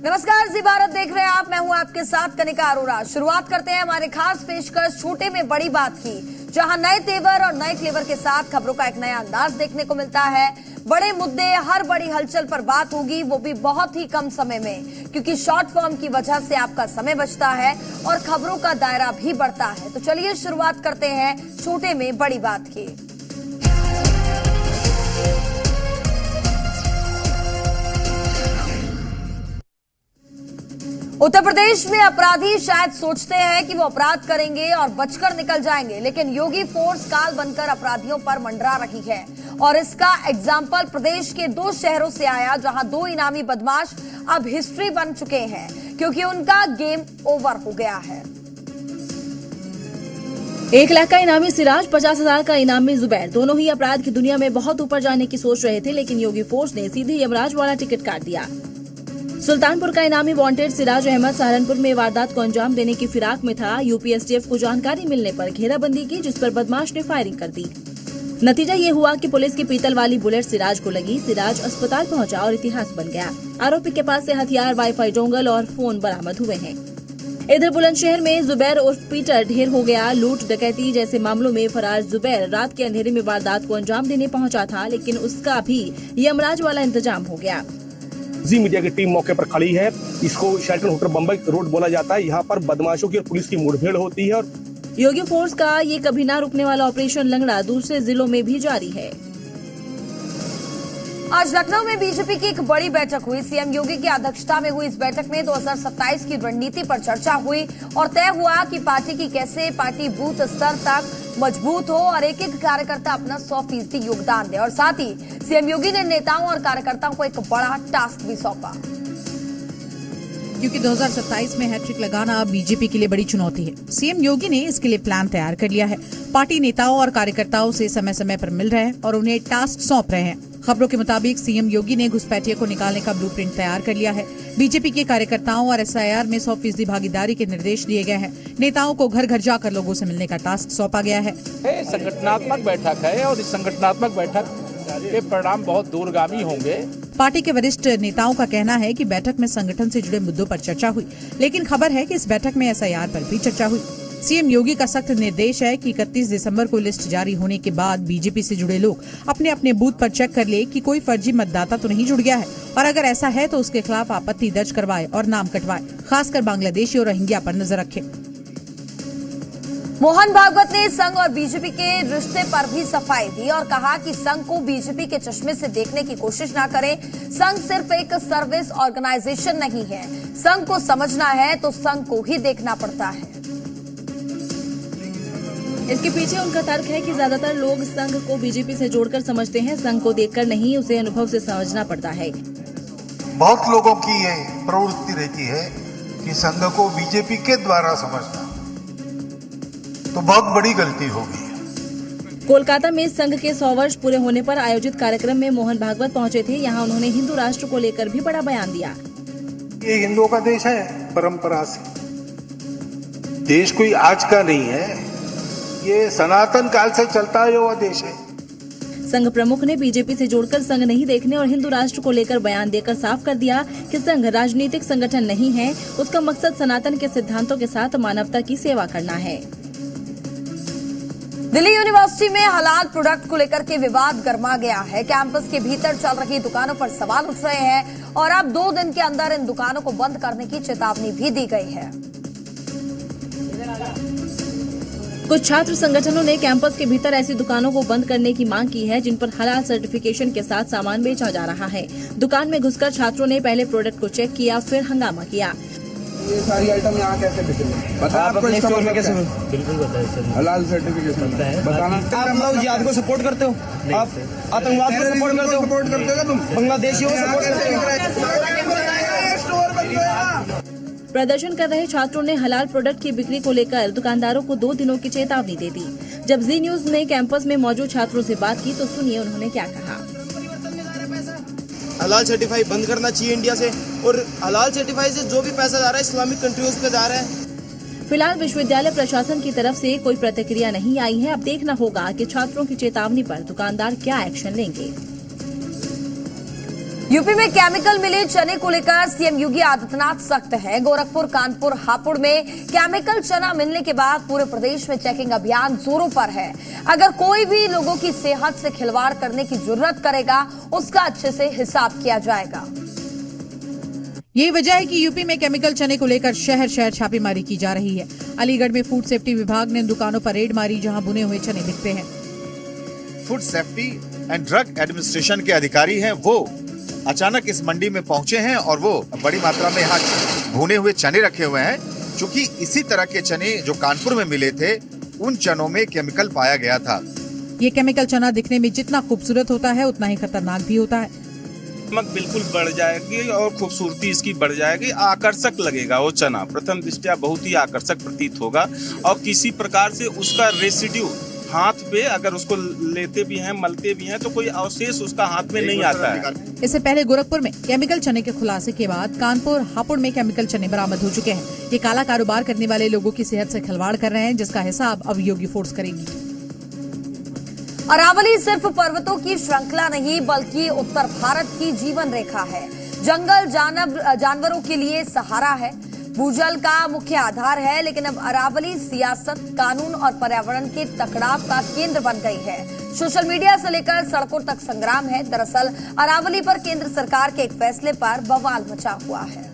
नमस्कार, जी भारत देख रहे हैं आप। मैं हूं आपके साथ कनिका अरोरा। शुरुआत करते हैं हमारे खास पेशकश छोटे में बड़ी बात की, जहां नए तेवर और नए क्लेवर के साथ खबरों का एक नया अंदाज देखने को मिलता है। बड़े मुद्दे, हर बड़ी हलचल पर बात होगी, वो भी बहुत ही कम समय में, क्योंकि शॉर्ट फॉर्म की वजह से आपका समय बचता है और खबरों का दायरा भी बढ़ता है। तो चलिए शुरुआत करते हैं छोटे में बड़ी बात की। उत्तर प्रदेश में अपराधी शायद सोचते हैं कि वो अपराध करेंगे और बचकर निकल जाएंगे, लेकिन योगी फोर्स काल बनकर अपराधियों पर मंडरा रही है। और इसका एग्जाम्पल प्रदेश के 2 शहरों से आया, जहां 2 इनामी बदमाश अब हिस्ट्री बन चुके हैं, क्योंकि उनका गेम ओवर हो गया है। 1 लाख का इनामी सिराज, 50,000 का इनामी जुबैर, दोनों ही अपराध की दुनिया में बहुत ऊपर जाने की सोच रहे थे, लेकिन योगी फोर्स ने सीधे यमराज वाला टिकट काट दिया। सुल्तानपुर का इनामी वांटेड सिराज अहमद सहारनपुर में वारदात को अंजाम देने की फिराक में था। यूपीएसटीएफ को जानकारी मिलने पर घेराबंदी की, जिस पर बदमाश ने फायरिंग कर दी। नतीजा ये हुआ कि पुलिस की पीतल वाली बुलेट सिराज को लगी। सिराज अस्पताल पहुंचा और इतिहास बन गया। आरोपी के पास से हथियार, वाईफाई डोंगल और फोन बरामद हुए हैं। इधर बुलंदशहर में जुबैर उर्फ पीटर ढेर हो गया। लूट डकैती जैसे मामलों में फरार जुबैर रात के अंधेरे में वारदात को अंजाम देने पहुंचा था, लेकिन उसका भी यमराज वाला इंतजाम हो गया। जी मीडिया की टीम मौके पर खड़ी है। इसको शेल्टन होटल बम्बई रोड बोला जाता है। यहाँ पर बदमाशों की और पुलिस की मुठभेड़ होती है। और योगी फोर्स का ये कभी ना रुकने वाला ऑपरेशन लंगड़ा दूसरे जिलों में भी जारी है। आज लखनऊ में बीजेपी की एक बड़ी बैठक हुई। सीएम योगी की अध्यक्षता में हुई इस बैठक में 2027 की रणनीति पर चर्चा हुई और तय हुआ कि कैसे पार्टी बूथ स्तर तक मजबूत हो और एक एक कार्यकर्ता अपना 100% योगदान दे। और साथ ही सीएम योगी ने नेताओं और कार्यकर्ताओं को एक बड़ा टास्क भी सौंपा, क्योंकि 2027 में हैट्रिक लगाना बीजेपी के लिए बड़ी चुनौती है। सीएम योगी ने इसके लिए प्लान तैयार कर लिया है। पार्टी नेताओं और कार्यकर्ताओं से समय समय पर मिल रहे हैं और उन्हें टास्क सौंप रहे हैं। खबरों के मुताबिक सीएम योगी ने घुसपैठिए को निकालने का ब्लूप्रिंट तैयार कर लिया है। बीजेपी के कार्यकर्ताओं और एसआईआर में 100% भागीदारी के निर्देश दिए गए हैं। नेताओं को घर घर जाकर लोगों से मिलने का टास्क सौंपा गया है। संगठनात्मक बैठक है और इस संगठनात्मक बैठक के परिणाम बहुत दूरगामी होंगे। पार्टी के वरिष्ठ नेताओं का कहना है कि बैठक में संगठन से जुड़े मुद्दों पर चर्चा हुई, लेकिन खबर है कि इस बैठक में एसआईआर पर भी चर्चा हुई। सीएम योगी का सख्त निर्देश है कि 31 दिसंबर को लिस्ट जारी होने के बाद बीजेपी से जुड़े लोग अपने अपने बूथ पर चेक कर ले कि कोई फर्जी मतदाता तो नहीं जुड़ गया है, और अगर ऐसा है तो उसके खिलाफ आपत्ति दर्ज करवाए और नाम कटवाए। खासकर बांग्लादेशी और रोहिंग्या पर नजर रखे। मोहन भागवत ने संघ और बीजेपी के रिश्ते पर भी सफाई दी और कहा कि संघ को बीजेपी के चश्मे से देखने की कोशिश ना करें। संघ सिर्फ एक सर्विस ऑर्गेनाइजेशन नहीं है। संघ को समझना है तो संघ को ही देखना पड़ता है। इसके पीछे उनका तर्क है कि ज्यादातर लोग संघ को बीजेपी से जोड़कर समझते हैं। संघ को देखकर नहीं, उसे अनुभव से समझना पड़ता है। बहुत लोगों की ये प्रवृत्ति रहती है कि संघ को बीजेपी के द्वारा समझना, तो बहुत बड़ी गलती होगी। कोलकाता में संघ के 100 वर्ष पूरे होने पर आयोजित कार्यक्रम में मोहन भागवत पहुंचे थे। यहां उन्होंने हिंदू राष्ट्र को लेकर भी बड़ा बयान दिया। ये हिंदुओं का देश है परंपरा से। देश कोई आज का नहीं है, ये सनातन काल से चलता हुआ देश है। संघ प्रमुख ने बीजेपी से जोड़कर संघ नहीं देखने और हिंदू राष्ट्र को लेकर बयान देकर साफ कर दिया कि संघ राजनीतिक संगठन नहीं है। उसका मकसद सनातन के सिद्धांतों के साथ मानवता की सेवा करना है। दिल्ली यूनिवर्सिटी में हलाल प्रोडक्ट को लेकर के विवाद गर्मा गया है। कैंपस के भीतर चल रही दुकानों पर सवाल उठ रहे हैं और अब 2 दिन के अंदर इन दुकानों को बंद करने की चेतावनी भी दी गई है। कुछ छात्र संगठनों ने कैंपस के भीतर ऐसी दुकानों को बंद करने की मांग की है, जिन पर हलाल सर्टिफिकेशन के साथ सामान बेचा जा रहा है। दुकान में घुसकर छात्रों ने पहले प्रोडक्ट को चेक किया, फिर हंगामा किया। ये सारी आइटम यहाँ कैसे बिकेंगे? बताओ आपको इसका मतलब कैसे? बिल्कुल बताइए। हलाल सर्टिफिकेशन बताना। आप लोग जिहाद को सपोर्ट करते हो? आप आतंकवाद को सपोर्ट करते हो? सपोर्ट करते हो तुम? बांग्लादेशियों को सपोर्ट करते हो? प्रदर्शन कर रहे छात्रों ने हलाल प्रोडक्ट की बिक्री को लेकर दुकानदारों को 2 दिनों की चेतावनी दे दी। जब जी न्यूज ने कैंपस में मौजूद छात्रों से बात की तो सुनिए उन्होंने क्या कहा। हलाल सर्टिफाई बंद करना चाहिए इंडिया से, और हलाल सर्टिफाई से जो भी पैसा जा रहा है इस्लामिक कंट्रीज पे जा रहा है। फिलहाल विश्वविद्यालय प्रशासन की तरफ से कोई प्रतिक्रिया नहीं आई है। अब देखना होगा कि छात्रों की चेतावनी पर दुकानदार क्या एक्शन लेंगे। यूपी में केमिकल मिले चने को लेकर सीएम योगी आदित्यनाथ सख्त है। गोरखपुर, कानपुर, हापुड़ में केमिकल चना मिलने के बाद पूरे प्रदेश में चेकिंग अभियान जोरों पर है। अगर कोई भी लोगों की सेहत से खिलवाड़ करने की जुर्रत करेगा, उसका अच्छे से हिसाब किया जाएगा। यही वजह है कि यूपी में केमिकल चने को लेकर शहर शहर छापेमारी की जा रही है। अलीगढ़ में फूड सेफ्टी विभाग ने दुकानों पर रेड मारी जहां बुने हुए चने बिकते हैं। Food safety and drug administration के अधिकारी हैं, वो अचानक इस मंडी में पहुंचे हैं और वो बड़ी मात्रा में यहाँ भुने हुए चने रखे हुए हैं, क्योंकि इसी तरह के चने जो कानपुर में मिले थे, उन चनों में केमिकल पाया गया था। ये केमिकल चना दिखने में जितना खूबसूरत होता है उतना ही खतरनाक भी होता है। चमक बिल्कुल बढ़ जाएगी और खूबसूरती इसकी बढ़ जाएगी, आकर्षक लगेगा। वो चना प्रथम दृष्टया बहुत ही आकर्षक प्रतीत होगा और किसी प्रकार से उसका रेसिड्यू हाथ पे अगर उसको लेते भी हैं, मलते भी हैं, तो कोई अवशेष उसका हाथ में नहीं आता है। इससे पहले गोरखपुर में केमिकल चने के खुलासे के बाद कानपुर, हापुड़ में केमिकल चने बरामद हो चुके हैं। ये काला कारोबार करने वाले लोगों की सेहत से खिलवाड़ कर रहे हैं, जिसका हिसाब अब योगी फोर्स करेगी। अरावली सिर्फ पर्वतों की श्रृंखला नहीं, बल्कि उत्तर भारत की जीवन रेखा है। जंगल जानवरों के लिए सहारा है, भूजल का मुख्य आधार है, लेकिन अब अरावली सियासत, कानून और पर्यावरण के टकराव का केंद्र बन गई है। सोशल मीडिया से लेकर सड़कों तक संग्राम है। दरअसल अरावली पर केंद्र सरकार के एक फैसले पर बवाल मचा हुआ है,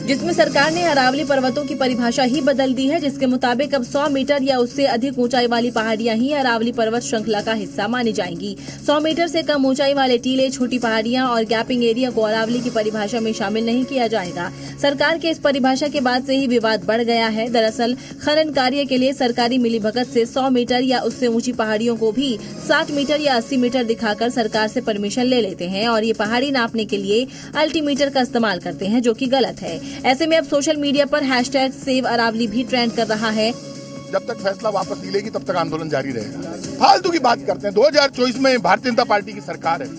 जिसमें सरकार ने अरावली पर्वतों की परिभाषा ही बदल दी है, जिसके मुताबिक अब 100 मीटर या उससे अधिक ऊंचाई वाली पहाड़ियां ही अरावली पर्वत श्रृंखला का हिस्सा मानी जाएंगी। 100 मीटर से कम ऊंचाई वाले टीले, छोटी पहाड़ियां और गैपिंग एरिया को अरावली की परिभाषा में शामिल नहीं किया जाएगा। सरकार के इस परिभाषा के बाद से ही विवाद बढ़ गया है। दरअसल खनन कार्य के लिए सरकारी मिलीभगत से 100 मीटर या उससे ऊंची पहाड़ियों को भी 60 मीटर या 80 मीटर दिखाकर सरकार से परमिशन ले लेते हैं और ये पहाड़ी नापने के लिए अल्टीमीटर का इस्तेमाल करते हैं, जो कि गलत है। ऐसे में अब सोशल मीडिया पर हैशटैग सेव अरावली भी ट्रेंड कर रहा है। जब तक फैसला वापस नहीं लेगी तब तक आंदोलन जारी रहेगा। फालतू की बात करते हैं। 2024 में भारतीय जनता पार्टी की सरकार है।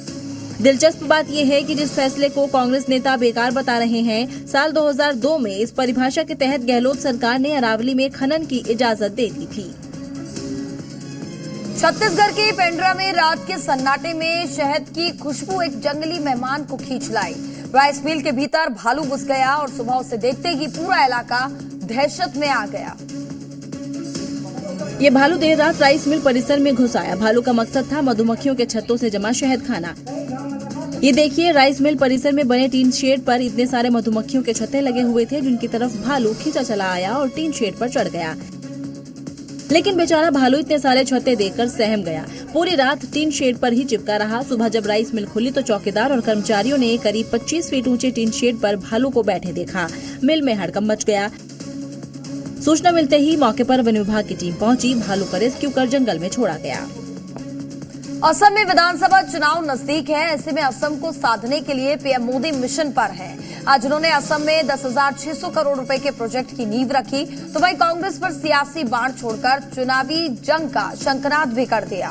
दिलचस्प बात यह है कि जिस फैसले को कांग्रेस नेता बेकार बता रहे हैं, साल 2002 में इस परिभाषा के तहत गहलोत सरकार ने अरावली में खनन की इजाजत दे दी थी। छत्तीसगढ़ के पेंड्रा में रात के सन्नाटे में शहद की खुशबू एक जंगली मेहमान को खींच लाई। राइस मिल के भीतर भालू घुस गया और सुबह उसे देखते ही पूरा इलाका दहशत में आ गया। ये भालू देर रात राइस मिल परिसर में घुस आया। भालू का मकसद था मधुमक्खियों के छत्तों से जमा शहद खाना। ये देखिए, राइस मिल परिसर में बने टीन शेड पर इतने सारे मधुमक्खियों के छत्ते लगे हुए थे, जिनकी तरफ भालू खींचा चला आया और टीन शेड पर चढ़ गया। लेकिन बेचारा भालू इतने सारे छत्ते देखकर सहम गया। पूरी रात टीन शेड पर ही चिपका रहा। सुबह जब राइस मिल खुली तो चौकीदार और कर्मचारियों ने करीब 25 फीट ऊंचे टीन शेड पर भालू को बैठे देखा। मिल में हड़कंप मच गया। सूचना मिलते ही मौके पर वन विभाग की टीम पहुंची। भालू को रेस्क्यू कर जंगल में छोड़ा गया। असम में विधानसभा चुनाव नजदीक है। ऐसे में असम को साधने के लिए पीएम मोदी मिशन पर है। आज उन्होंने असम में 10,600 करोड़ रुपए के प्रोजेक्ट की नींव रखी, तो वहीं कांग्रेस पर सियासी बाण छोड़कर चुनावी जंग का शंखनाद भी कर दिया।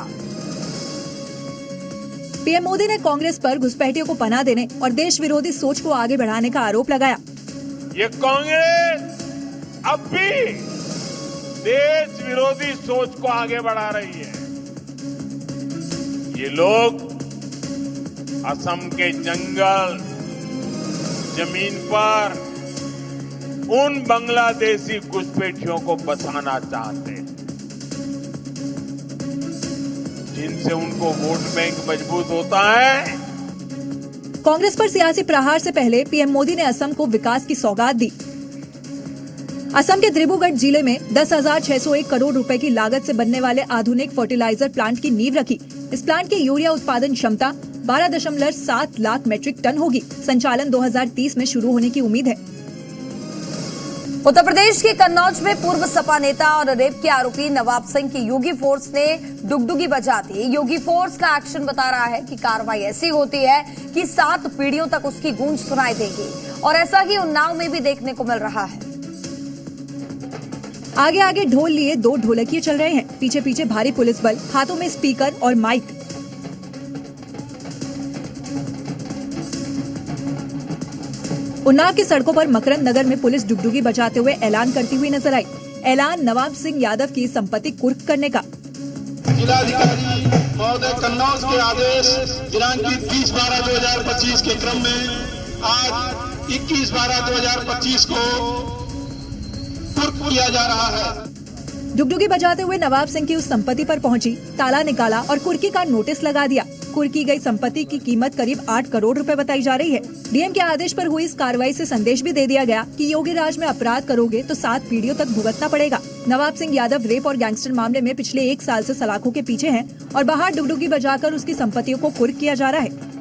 पीएम मोदी ने कांग्रेस पर घुसपैठियों को पनाह देने और देश विरोधी सोच को आगे बढ़ाने का आरोप लगाया। ये कांग्रेस अब भी देश विरोधी सोच को आगे बढ़ा रही है। ये लोग असम के जंगल, जमीन पर उन बांग्लादेशी घुसपैठियों को बसाना चाहते हैं, जिनसे उनको वोट बैंक मजबूत होता है। कांग्रेस पर सियासी प्रहार से पहले पीएम मोदी ने असम को विकास की सौगात दी। असम के दिब्रूगढ़ जिले में 10,601 करोड़ रुपए की लागत से बनने वाले आधुनिक फर्टिलाइजर प्लांट की नींव रखी। इस प्लांट की यूरिया उत्पादन क्षमता 12.7 लाख मीट्रिक टन होगी। संचालन 2030 में शुरू होने की उम्मीद है। उत्तर प्रदेश के कन्नौज में पूर्व सपा नेता और रेप के आरोपी नवाब सिंह की योगी फोर्स ने डुगडुगी बजा दी। योगी फोर्स का एक्शन बता रहा है कि कार्रवाई ऐसी होती है कि 7 पीढ़ियों तक उसकी गूंज सुनाई देगी, और ऐसा ही उन्नाव में भी देखने को मिल रहा है। आगे आगे ढोल लिए 2 ढोलकिये चल रहे हैं, पीछे पीछे भारी पुलिस बल, हाथों में स्पीकर और माइक। उन्नाव की सड़कों पर मकरंद नगर में पुलिस डुगडुगी बजाते हुए ऐलान करती हुई नजर आई। ऐलान नवाब सिंह यादव की संपत्ति कुर्क करने का। जिलाधिकारी महोदय कन्नौज के आदेश दिनांक 30/12/2025 के क्रम में आज 21/12/2025 को कुर्क किया जा रहा है। डुगडुगी बजाते हुए नवाब सिंह की उस संपत्ति पर पहुंची, ताला निकाला और कुर्की का नोटिस लगा दिया। कुर्की गई संपत्ति की कीमत करीब 8 करोड़ रुपए बताई जा रही है। डीएम के आदेश पर हुई इस कार्रवाई से संदेश भी दे दिया गया कि योगी राज में अपराध करोगे तो 7 पीढ़ियों तक भुगतना पड़ेगा। नवाब सिंह यादव रेप और गैंगस्टर मामले में पिछले 1 साल से सलाखों के पीछे हैं और बाहर डुगडुगी बजाकर उसकी संपत्तियों को कुर्क किया जा रहा है।